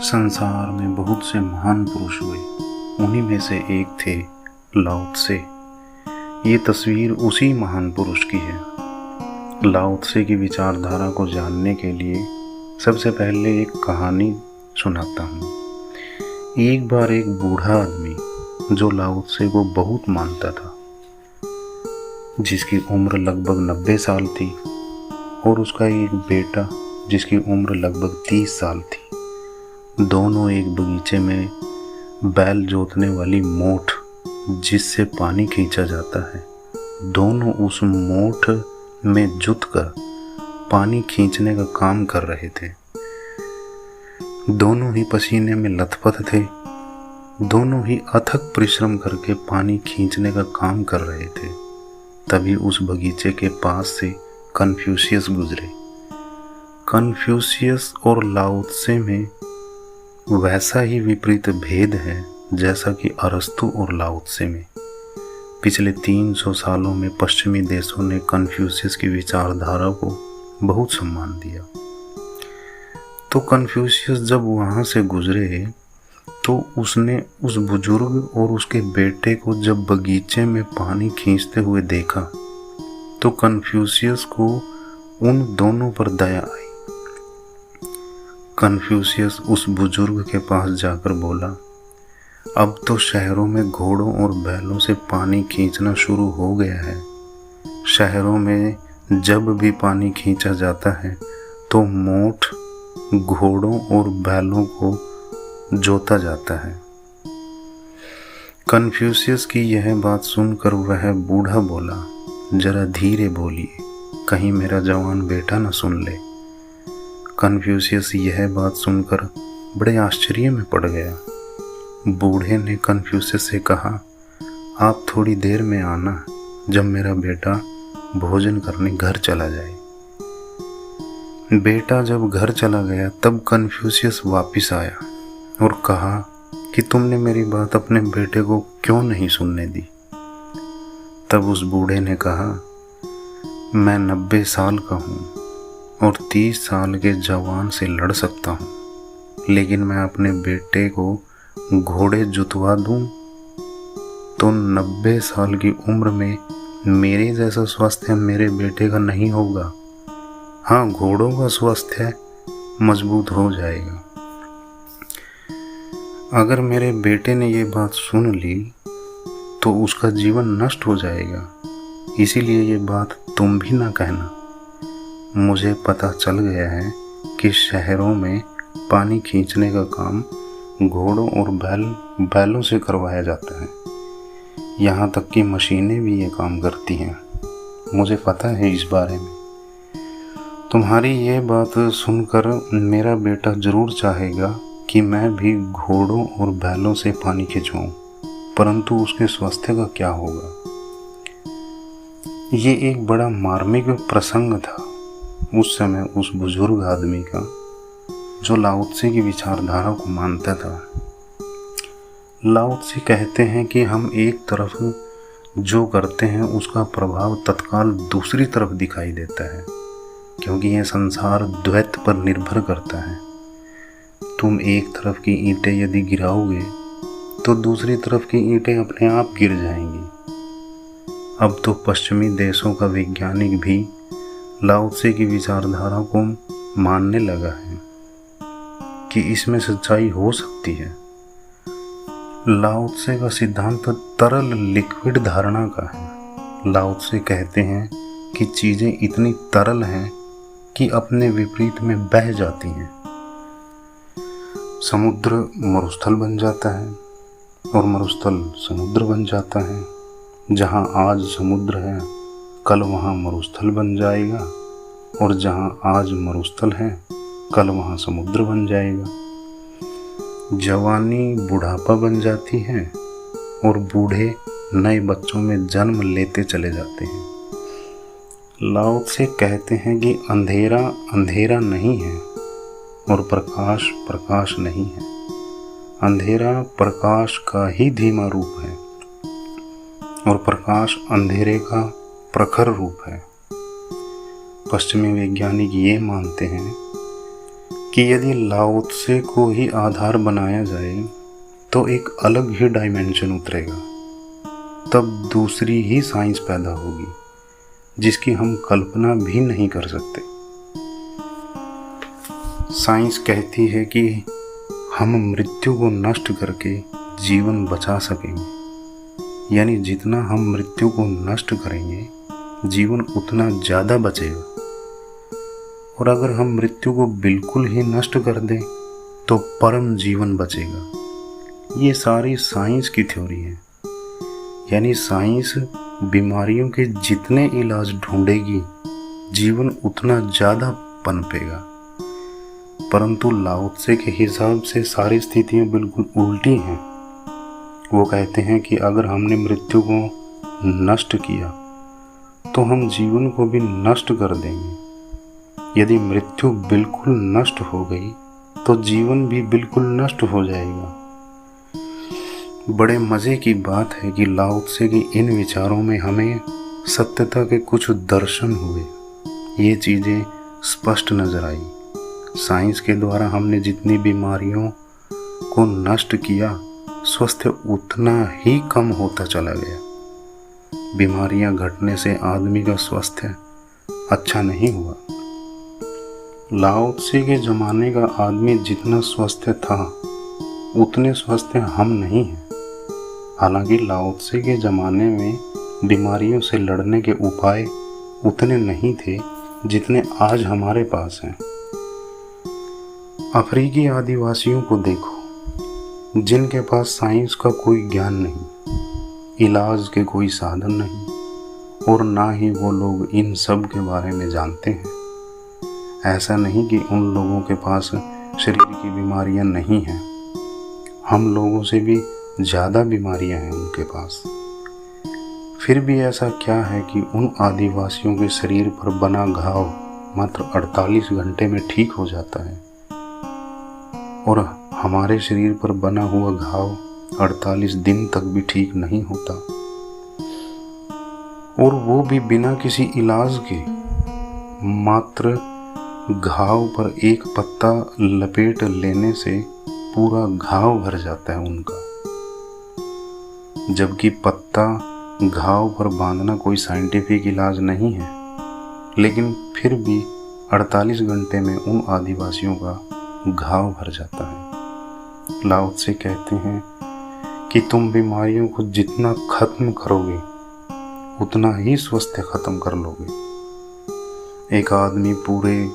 संसार में बहुत से महान पुरुष हुए, उन्हीं में से एक थे लाओ त्से। ये तस्वीर उसी महान पुरुष की है। लाओ त्से की विचारधारा को जानने के लिए सबसे पहले एक कहानी सुनाता हूँ। एक बार एक बूढ़ा आदमी जो लाओ त्से को बहुत मानता था, जिसकी उम्र लगभग 90 साल थी, और उसका एक बेटा जिसकी उम्र लगभग 30 साल थी। दोनों एक बगीचे में बैल जोतने वाली मोठ जिससे पानी खींचा जाता है, दोनों उस मोठ में जुटकर पानी खींचने का काम कर रहे थे। दोनों ही पसीने में लथपथ थे, दोनों ही अथक परिश्रम करके पानी खींचने का काम कर रहे थे। तभी उस बगीचे के पास से कन्फ्यूशियस गुजरे। कन्फ्यूशियस और लाओ त्से में वैसा ही विपरीत भेद है जैसा कि अरस्तु और लाओ त्से में। पिछले 300 सालों में पश्चिमी देशों ने कन्फ्यूशियस की विचारधारा को बहुत सम्मान दिया। तो कन्फ्यूशियस जब वहाँ से गुजरे तो उसने उस बुजुर्ग और उसके बेटे को जब बगीचे में पानी खींचते हुए देखा तो कन्फ्यूशियस को उन दोनों पर दया आई। कन्फ्यूशियस उस बुजुर्ग के पास जाकर बोला, अब तो शहरों में घोड़ों और बैलों से पानी खींचना शुरू हो गया है। शहरों में जब भी पानी खींचा जाता है तो मोठ घोड़ों और बैलों को जोता जाता है। कन्फ्यूशियस की यह बात सुनकर वह बूढ़ा बोला, जरा धीरे बोलिए, कहीं मेरा जवान बेटा न सुन ले। कन्फ्यूशियस यह बात सुनकर बड़े आश्चर्य में पड़ गया। बूढ़े ने कन्फ्यूशियस से कहा, आप थोड़ी देर में आना, जब मेरा बेटा भोजन करने घर चला जाए। बेटा जब घर चला गया तब कन्फ्यूशियस वापस आया और कहा कि तुमने मेरी बात अपने बेटे को क्यों नहीं सुनने दी। तब उस बूढ़े ने कहा, मैं 90 साल का हूँ और 30 साल के जवान से लड़ सकता हूँ, लेकिन मैं अपने बेटे को घोड़े जुतवा दूँ तो 90 साल की उम्र में मेरे जैसा स्वास्थ्य मेरे बेटे का नहीं होगा। हाँ, घोड़ों का स्वास्थ्य मजबूत हो जाएगा। अगर मेरे बेटे ने ये बात सुन ली तो उसका जीवन नष्ट हो जाएगा, इसीलिए ये बात तुम भी ना कहना। मुझे पता चल गया है कि शहरों में पानी खींचने का काम घोड़ों और बैलों से करवाया जाता है। यहाँ तक कि मशीनें भी ये काम करती हैं। मुझे पता है इस बारे में। तुम्हारी ये बात सुनकर मेरा बेटा ज़रूर चाहेगा कि मैं भी घोड़ों और बैलों से पानी खिंचवाऊँ, परंतु उसके स्वास्थ्य का क्या होगा। ये एक बड़ा मार्मिक प्रसंग था उस समय उस बुजुर्ग आदमी का, जो लाओ त्से की विचारधारा को मानता था। लाओ त्से कहते हैं कि हम एक तरफ जो करते हैं उसका प्रभाव तत्काल दूसरी तरफ दिखाई देता है, क्योंकि यह संसार द्वैत पर निर्भर करता है। तुम एक तरफ की ईंटें यदि गिराओगे तो दूसरी तरफ की ईंटें अपने आप गिर जाएंगी। अब तो पश्चिमी देशों का वैज्ञानिक भी लाओ त्से की विचारधारा को मानने लगा है कि इसमें सच्चाई हो सकती है। लाओ त्से का सिद्धांत तरल लिक्विड धारणा का है। लाओ त्से कहते हैं कि चीज़ें इतनी तरल हैं कि अपने विपरीत में बह जाती हैं। समुद्र मरुस्थल बन जाता है और मरुस्थल समुद्र बन जाता है। जहाँ आज समुद्र है कल वहाँ मरुस्थल बन जाएगा, और जहाँ आज मरुस्थल है कल वहाँ समुद्र बन जाएगा। जवानी बुढ़ापा बन जाती है और बूढ़े नए बच्चों में जन्म लेते चले जाते हैं। लाओ त्से कहते हैं कि अंधेरा अंधेरा नहीं है और प्रकाश प्रकाश नहीं है। अंधेरा प्रकाश का ही धीमा रूप है और प्रकाश अंधेरे का प्रखर रूप है। पश्चिमी वैज्ञानिक ये मानते हैं कि यदि लाओ त्से को ही आधार बनाया जाए तो एक अलग ही डायमेंशन उतरेगा। तब दूसरी ही साइंस पैदा होगी जिसकी हम कल्पना भी नहीं कर सकते। साइंस कहती है कि हम मृत्यु को नष्ट करके जीवन बचा सकेंगे, यानी जितना हम मृत्यु को नष्ट करेंगे जीवन उतना ज़्यादा बचेगा। और अगर हम मृत्यु को बिल्कुल ही नष्ट कर दें तो परम जीवन बचेगा। ये सारी साइंस की थ्योरी है, यानी साइंस बीमारियों के जितने इलाज ढूंढेगी जीवन उतना ज़्यादा पनपेगा। परंतु लाओ त्से के हिसाब से सारी स्थितियाँ बिल्कुल उल्टी हैं। वो कहते हैं कि अगर हमने मृत्यु को नष्ट किया तो हम जीवन को भी नष्ट कर देंगे। यदि मृत्यु बिल्कुल नष्ट हो गई तो जीवन भी बिल्कुल नष्ट हो जाएगा। बड़े मज़े की बात है कि लाओ त्से के इन विचारों में हमें सत्यता के कुछ दर्शन हुए। ये चीज़ें स्पष्ट नजर आई। साइंस के द्वारा हमने जितनी बीमारियों को नष्ट किया स्वास्थ्य उतना ही कम होता चला गया। बीमारियां घटने से आदमी का स्वास्थ्य अच्छा नहीं हुआ। लाओ त्से के ज़माने का आदमी जितना स्वस्थ था उतने स्वस्थ हम नहीं हैं। हालांकि लाओ त्से के ज़माने में बीमारियों से लड़ने के उपाय उतने नहीं थे जितने आज हमारे पास हैं। अफ्रीकी आदिवासियों को देखो, जिनके पास साइंस का कोई ज्ञान नहीं, इलाज के कोई साधन नहीं और ना ही वो लोग इन सब के बारे में जानते हैं। ऐसा नहीं कि उन लोगों के पास शरीर की बीमारियां नहीं हैं, हम लोगों से भी ज़्यादा बीमारियां हैं उनके पास। फिर भी ऐसा क्या है कि उन आदिवासियों के शरीर पर बना घाव मात्र 48 घंटे में ठीक हो जाता है और हमारे शरीर पर बना हुआ घाव 48 दिन तक भी ठीक नहीं होता, और वो भी बिना किसी इलाज के। मात्र घाव पर एक पत्ता लपेट लेने से पूरा घाव भर जाता है उनका, जबकि पत्ता घाव पर बांधना कोई साइंटिफिक इलाज नहीं है। लेकिन फिर भी 48 घंटे में उन आदिवासियों का घाव भर जाता है। लाओ त्से कहते हैं कि तुम बीमारियों को जितना खत्म करोगे उतना ही स्वास्थ्य खत्म कर लोगे। एक आदमी पूरे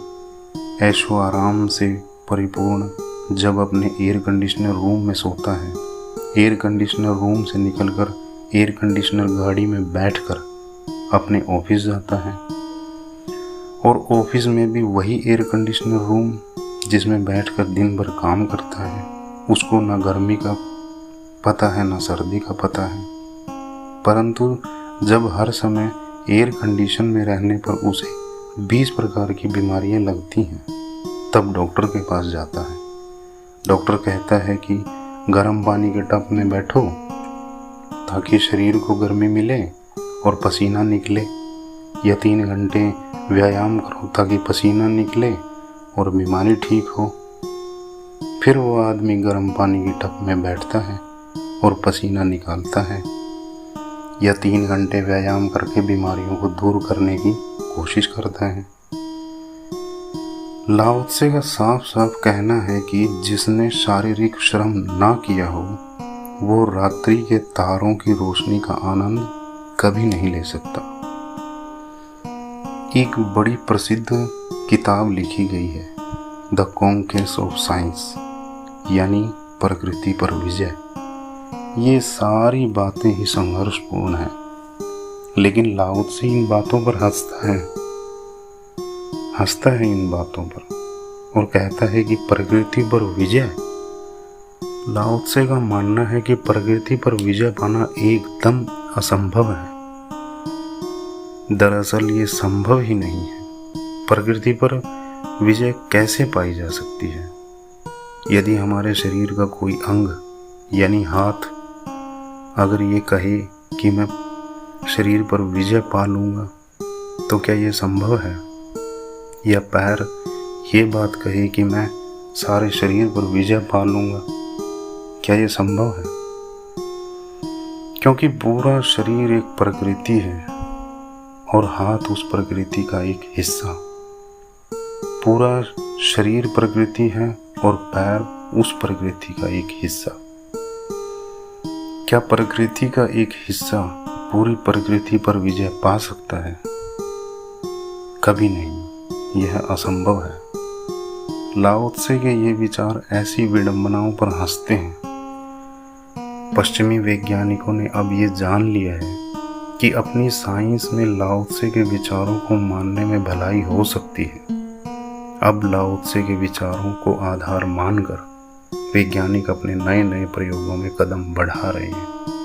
ऐशो आराम से परिपूर्ण जब अपने एयर कंडीशनर रूम में सोता है, एयर कंडीशनर रूम से निकलकर एयर कंडीशनर गाड़ी में बैठकर अपने ऑफिस जाता है, और ऑफिस में भी वही एयर कंडीशनर रूम जिसमें बैठकर दिन भर काम करता है। उसको ना गर्मी का पता है ना सर्दी का पता है, परंतु जब हर समय एयर कंडीशन में रहने पर उसे 20 प्रकार की बीमारियां लगती हैं, तब डॉक्टर के पास जाता है। डॉक्टर कहता है कि गर्म पानी के टब में बैठो ताकि शरीर को गर्मी मिले और पसीना निकले, या 3 घंटे व्यायाम करो ताकि पसीना निकले और बीमारी ठीक हो। फिर वो आदमी गर्म पानी के टब में बैठता है और पसीना निकालता है, या 3 घंटे व्यायाम करके बीमारियों को दूर करने की कोशिश करता है। लाओ त्से का साफ साफ कहना है कि जिसने शारीरिक श्रम ना किया हो वो रात्रि के तारों की रोशनी का आनंद कभी नहीं ले सकता। एक बड़ी प्रसिद्ध किताब लिखी गई है, द कॉन्क्वेस्ट ऑफ साइंस, यानी प्रकृति पर विजय। ये सारी बातें ही संघर्षपूर्ण हैं, लेकिन लाओ त्से इन बातों पर हंसता है इन बातों पर और कहता है कि प्रकृति पर विजय। लाओ त्से का मानना है कि प्रकृति पर विजय पाना एकदम असंभव है। दरअसल ये संभव ही नहीं है। प्रकृति पर विजय कैसे पाई जा सकती है? यदि हमारे शरीर का कोई अंग यानी हाथ अगर ये कहे कि मैं शरीर पर विजय पा लूँगा, तो क्या ये संभव है? या पैर ये बात कहे कि मैं सारे शरीर पर विजय पा लूंगा। क्या ये संभव है? क्योंकि पूरा शरीर एक प्रकृति है और हाथ उस प्रकृति का एक हिस्सा। पूरा शरीर प्रकृति है और पैर उस प्रकृति का एक हिस्सा। क्या प्रकृति का एक हिस्सा पूरी प्रकृति पर विजय पा सकता है? कभी नहीं, यह असंभव है। लाओ त्से के ये विचार ऐसी विडंबनाओं पर हंसते हैं। पश्चिमी वैज्ञानिकों ने अब ये जान लिया है कि अपनी साइंस में लाओ त्से के विचारों को मानने में भलाई हो सकती है। अब लाओ त्से के विचारों को आधार मानकर वैज्ञानिक अपने नए नए प्रयोगों में कदम बढ़ा रहे हैं।